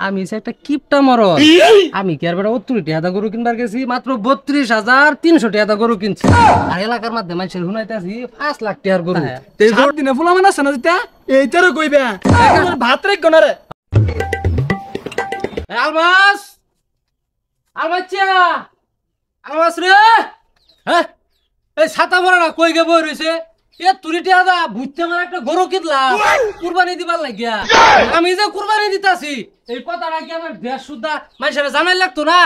আমি একটা কিপটা মরদ। আমি কি আর বেটা 70 টাকা গরু কিনবার গেছি, মাত্র 32,300 টাকা গরু কিনছি। আর এলাকার মধ্যে মানুষের শুনাইতেছি 5 লাখ টাকার গরু। সাত দিনে ফুলা মানে আছে না যেটা এইটারও কইবা ভাত রেখ না রে। আলমাস আলমাচ্চা আলমাস রে, হ্যাঁ এই ছাতা ভরা না কই গে বই রইছে। এ তুরি টিয়া বুঝতে আমার একটা গরু কিনলাম কুরবানি দিবার লাগিয়া। আমি যে কুরবানি দিতাছি এই কথাটা কি আমার দেশ সুদ্ধা মানুষের জানাই লাগতো না?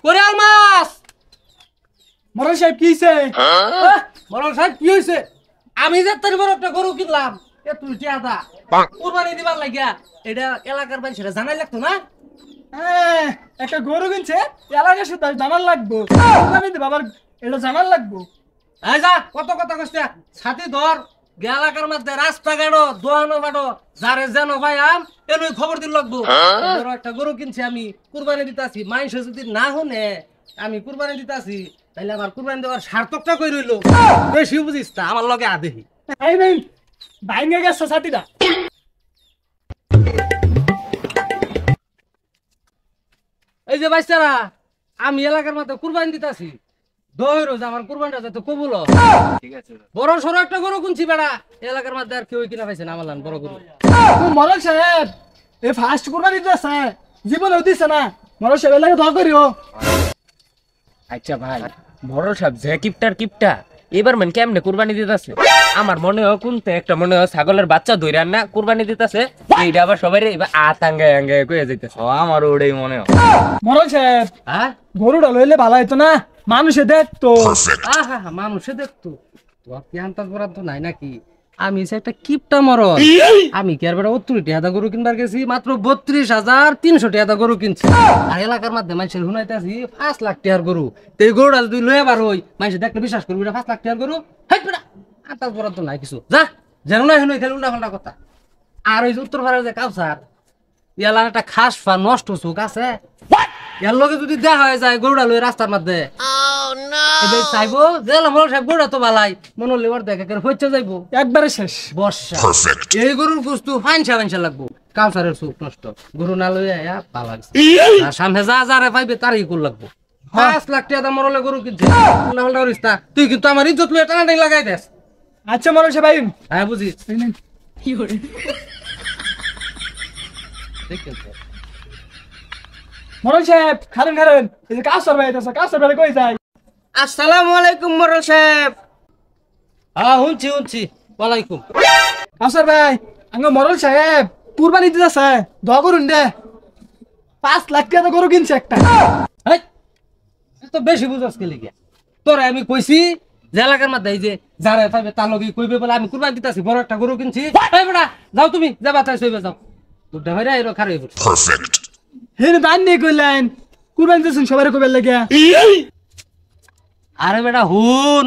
করে আলমাস মরল সাহেব কি হইছে? মরল সাহেব কি হইছে? আমি যে তোর বড় একটা গরু কিনলাম এ তুরি টিয়া কুরবানি দিবার লাগিয়া, এটা এলাকার মানুষের জানাই লাগতো না? একটা গরু কিনছে এলাকা শুধু জানার লাগবো, বাবার এটা জানার লাগবো। এই যা কত কথা কইছে, ছাতি ধর এলাকার মধ্যে রাস্তাঘাটও দোয়ানো বাটো যারে যেন ভাই আম এনই খবর দিল লাগবো। একটা গরু কিনছি আমি কুরবানি দিতাছি, মানুষ যদি না শুনে আমি কুরবানি দিতাছি তাহলে আমার কুরবানি দেওয়ার সার্থকটা কই রইল। বেশি বুঝিস তা আমার লগে আদেহি। এই নেই ভাইঙ্গে গেছে ছাতিটা। এই যে বাইচারা আমি এলাকার মধ্যে কুরবানি দিতাছি, দইরো যে আমার কুরবানিটা যাতে কবুল হয়। ঠিক আছে, বড় সরো একটা গরু কিনছি বেড়া, এলাকার মধ্যে আর কেউ কিনা পাইছে না আমার বড় গরু। মরল সাহেব এই ফার্স্ট কুরবানি দিতেছে জীবনে দিছে না, মরল সাহেব এলাকা দোয়া করিও। আচ্ছা ভাই, মরল সাহেব যে কিপটা এবার মানে কেমনে কুরবানি দিতেছে? আমার মনে হয় কোনতে একটা মনে হয় ছাগলের বাচ্চা ধইরা না কুরবানি দিতেছে, এইটা আবার সবাই এবার আতাঙ্গে আঙ্গে কইয়া যাইতেছে। আমার ওটাই মনে হয়। মরল সাহেব হ্যাঁ গরুটা লইলে ভালো হইতো না, মানুষে দেখতো। মানুষে দেখতো তোর কি আন্তাজ বরাদ্দ নাই নাকি? আমি একটা কিপটা মরদ। আমি কি আর বেটা 70 টাকা গরু কিনবার গেছি, মাত্র 32,300 টাকা গরু কিনছি। আর এলাকার মধ্যে মানুষের শুনাইতেছি 5 লাখ টাকার গরু। তো এই গরুটা যদি লয়ে বার হই মানুষ দেখলে বিশ্বাস করবি না 5 লাখ টাকার গরু। হাই বেটা আন্তাজ বরাদ্দ নাই কিছু, যা যেন না শুনে খেলে উল্টা পাল্টা কথা। আর ওই যে উত্তর ভারতের যে কাউসার ইয়ালার একটা খাস ফা নষ্ট চোখ আছে, এর লগে যদি দেখা হয়ে যায় গরুটা লয়ে রাস্তার মধ্যে চাইবো যে সাহেব গরুটা তো বালাই মনে হলে ওর দেখে হচ্ছে যাইবো একবারে শেষ বর্ষা। এই গরুর গুস্তু ফাইনসা লাগবো, কাউসারের চোখ নষ্ট। গরু না লইয়া ভালো লাগছে, সামনে যা যারে পাইবে তারই কর লাগবো। 5 লাখ টাকা মরলে গরু কিনছে, তুই কিন্তু আমার ইজ্জত লইয়া টানাটানি লাগাই দেস। আচ্ছা মরল সাহেব ভাই হ্যাঁ বুঝিস মরল সাহেব খারেন এই যে কাউসার ভাই আছে, কাউসার ভাই কই যায়? আসসালামু আলাইকুম মরল সাহেব। হ্যাঁ শুনছি ওয়ালাইকুম। কাউসার ভাই আঙ্গ মরল সাহেব কুরবানি দিতেছে, দোয়া করুন দে। 5 লাখ টাকা গরু কিনছে একটা। তো বেশি বুঝাস কে লিগে? তোরা আমি কইছি যে এলাকার মধ্যে এই যে যারা পাইবে তার লগে কইবে বলে আমি কুরবানি দিতাছি, বড় একটা গরু কিনছি। এই বেটা যাও তুমি যাবা তাই সইবে যাও, দুটা হইরা এরো খারাপ হইব। Perfect. হেন দান নেই কইলেন কুরবানি দিতেছেন সবার কইবার লাগে। আরে বেটা হুন,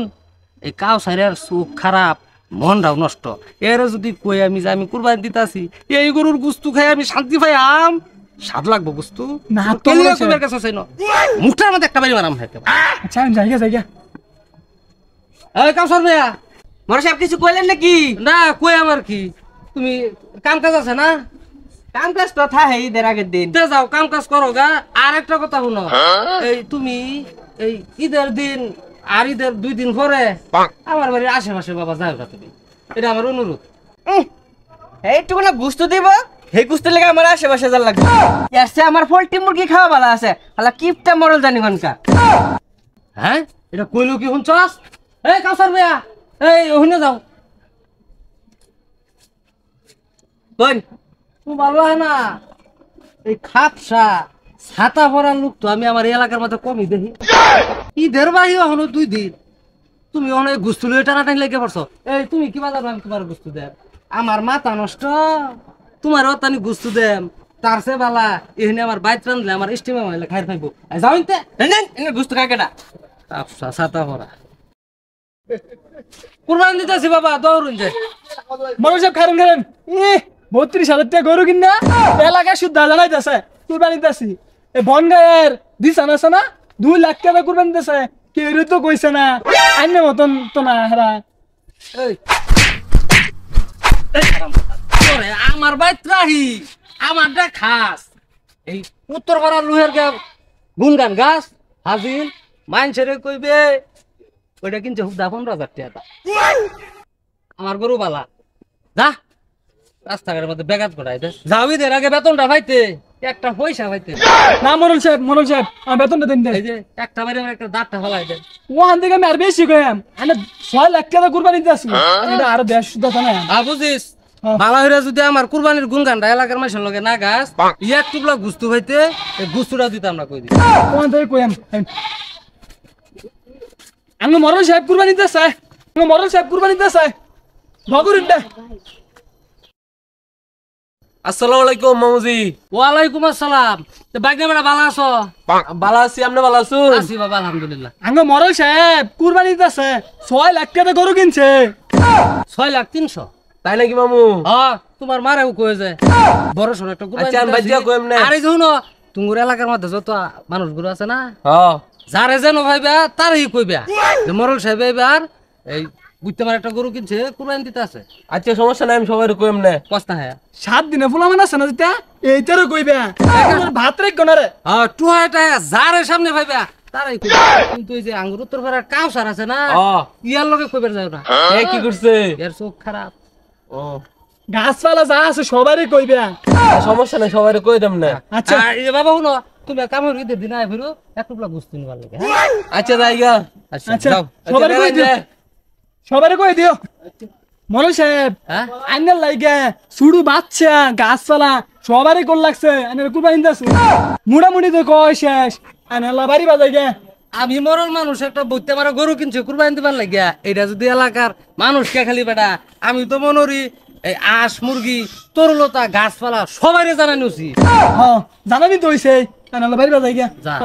এই কাউসারের চোখ খারাপ মনটাও নষ্ট। এর যদি কই আমি যে আমি কুরবানি দিতাছি, এই গরুর গুস্তু খাই আমি শান্তি পাই আম স্বাদ লাগবো গুস্তু না তো কেলিয়া কইবার কাছে চাই না, মুখটার মধ্যে একটা বাড়ি মারাম খাইতে। আচ্ছা আমি যাইগা এই কাউসার ভাইয়া মরল সাহেব কিছু কইলেন নাকি? না কই আমার কি, তুমি কাম কাজ আছে না? কাম কাজ তো থাকে ঈদের আগের দিন। তে যাও কাম কাজ করো গা। আর একটা কথা শুনো, এই তুমি এই ঈদের দিন আর ঈদের 2 দিন পরে আমার বাড়ির আশেপাশে বাবা যাও না তুমি, এটা আমার অনুরোধ। এইটুকু না গুস্তু দিব, সেই গুস্তু লেগে আমার আশেপাশে যার লাগবে। এসে আমার পোল্ট্রি মুরগি খাওয়া ভালো আছে, হালা কিপটা মরল জানি কোনকার। হ্যাঁ এটা কইলো কি শুনছস? এই কাউসার ভাইয়া এই ওখানে যাও। কই তুমি ভালো হয় না? এই খাপসা ছাতা পরার লোক তো আমি আমার এলাকার মধ্যে কমই দেখি। ঈদের বাড়ি হলো 2 দিন, তুমি অনেক গুস্তু লয়ে টানাটানি লেগে পড়ছো। এই তুমি কি বাজার আমি তোমার গুস্তু দেব? আমার মাথা নষ্ট, তোমার অতানি গুস্তু দেম তার সে বালা এখানে আমার বাইত রান্ধলে আমার স্টিমে মাইলে খাই পাইবো। যাও ইনতে গুস্তু কাকেটা খাপসা ছাতা পরা কুরবানি দিতেছি বাবা দৌড়ুন যায়। মরল সাহেব খারেন 32,000 টাকা গরু কিনা এলাকায় শুদ্ধ জানাইতেছে কুরবানি দিতেছি। এ বনগায়ের দিশান আছে না 2 লাখ টাকা কুরবানি দিতেছে, কেউ তো কইছে না আইনে মতন তো না হারা। আমার বাইত রাহি আমার খাস এই উত্তর পাড়ার লোহের গুনগান গাছ হাজিল মাইনছেরে কইবে ওইটা কিনছে খুব 15,000 টাকা আমার গরু বালা যা রাস্তাঘাটের মধ্যে বেগাত করাই দে যাবি দের আগে বেতনটা পাইতে একটা পয়সা পাইতে না মোরল সাহেব আমার বেতনটা দিন দে এই যে একটা বাইরে একটা দাঁতটা ফেলাই দে ওখান থেকে আমি আর বেশি কইম আমি 6 লাখ টাকা কুরবানি দিতেছি এটা আরো 1.5 শুদ্ধ না বুঝিস বালা হইরা যদি আমার কুরবানির গুনগানটা এলাকার মানুষের লগে না গাছ এক টুকলা গুস্তু হইতে এই গুস্তুটা দিতাম না কই দিই ওখান থেকে কইম আমি মোরল সাহেব কুরবানি দিতেছে মোরল সাহেব কুরবানি দিতেছে ভগরুন দে আসসালামু আলাইকুম মামুজি। ওয়ালাইকুম আসসালাম তো বাইকে বেড়া ভালো আছো ভালো আছি, আপনি ভালো আছেন? আছি বাবা আলহামদুলিল্লাহ আঙ্গ মোরল সাহেব কুরবানি দিতেছে 6 লাখ টাকা গরু কিনছে 6,300,000 তাই নাকি মামু? তোমার মারেও কয়ে যায় বড় সড় একটা কুরবানি আচ্ছা, আমি বাজ্যা কইম না। আরে শুনো তুঙ্গুর এলাকার মধ্যে যত মানুষগুলো আছে না হ্যাঁ যারে যেন ভাইবা তারই কইবা যে মরল সাহেব এবার এই বুঝতে মার একটা গরু কিনছে কুরবানি দিতে আছে আচ্ছা, সমস্যা নাই, আমি সবাই কইম না। কস্তা হ্যাঁ 7 দিনে ফুলামান আছে না দিতা এইটারও কইবে ভাত রেখ গনারে টুহাটা যারে সামনে ভাইবা তারাই কইবা কিন্তু এই যে আঙ্গুর উত্তর পাড়ার কাউসার আছে না ইয়ার লগে কইবার যাও না এ কি করছে? এর চোখ খারাপ ও গাছপালা যা আছে সবারই কইবে সমস্যা নাই, সবাই কই দেম না। আচ্ছা এই বাবা শুনো তুমি কামের ঈদের দিন আয় ফিরো এক টুকলা বুঝতে নিবার লাগে হ্যাঁ? আচ্ছা যাইগা। আচ্ছা আচ্ছা যাও সবারই কই দিও সবারই কই দিও মোরল সাহেব হ্যাঁ আইনার লাগে শুধু বাচ্চা গাছপালা সবারই কোন লাগছে আইনার কুরবানি দিতেছে মুড়ামুড়ি তো কয় শেষ আইনাল্লা বাড়ি বাজাই গে আমি মরল মানুষ একটা বইতে পারে গরু কিনছে কুরবানি দিবার লাগিয়া এটা যদি এলাকার মানুষকে খালি বেটা আমি তো মনোরি এই আঁশ মুরগি তরুলতা গাছপালা সবাই জানানি উচিত হ্যাঁ জানানি তো হইছে আইনাল্লা বাড়ি বাজাই গে যা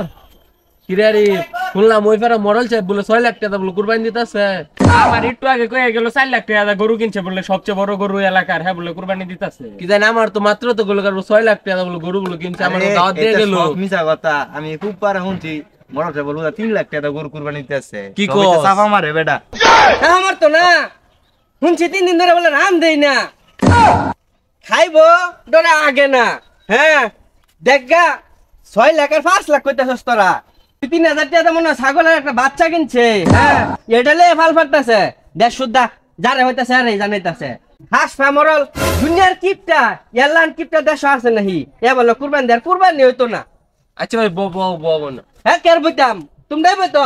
কিরে রে, শুনলাম ওই পাড়া মরল সাহেব বলে 6 লাখ টাকা বলে কুরবানি দিতেছে। আমার একটু আগে কয়ে গেল 4 লাখ টাকা গরু কিনছে বলে, সবচেয়ে বড় গরু এলাকার, হ্যাঁ বলে কুরবানি দিতেছে। কি জানি আমার তো মাত্র তো গেল 6 লাখ টাকা বলে গরু গুলো কিনছে, আমার দাওয়াত দিয়ে গেল। মিছা কথা, আমি খুব পারা শুনছি মরল সাহেব বলবো 3 লাখ টাকা গরু কুরবানি দিতেছে। কি কস? চাপা মারে বেটা। আমার তো না শুনছি 3 দিন ধরে বলে রাম দেই না খাইবো ডরে আগে না হ্যাঁ দেখগা 6 লাখ আর 5 লাখ কইতাছস তোরা 3,000 টাকা মনে হয় ছাগলের একটা বাচ্চা কিনছে হ্যাঁ এটালে ফাল ফাটতাছে দেশ সুদ্ধা যারে হইতাছে আরে জানাইতাছে হাস মরল দুনিয়ার কিপটা এলান কিপটা দেশ আছে নাহি এ বলো কুরবানি হইতো না। আচ্ছা ভাই বো বো বো না। হ্যাঁ কের বইতাম তুমি বইতো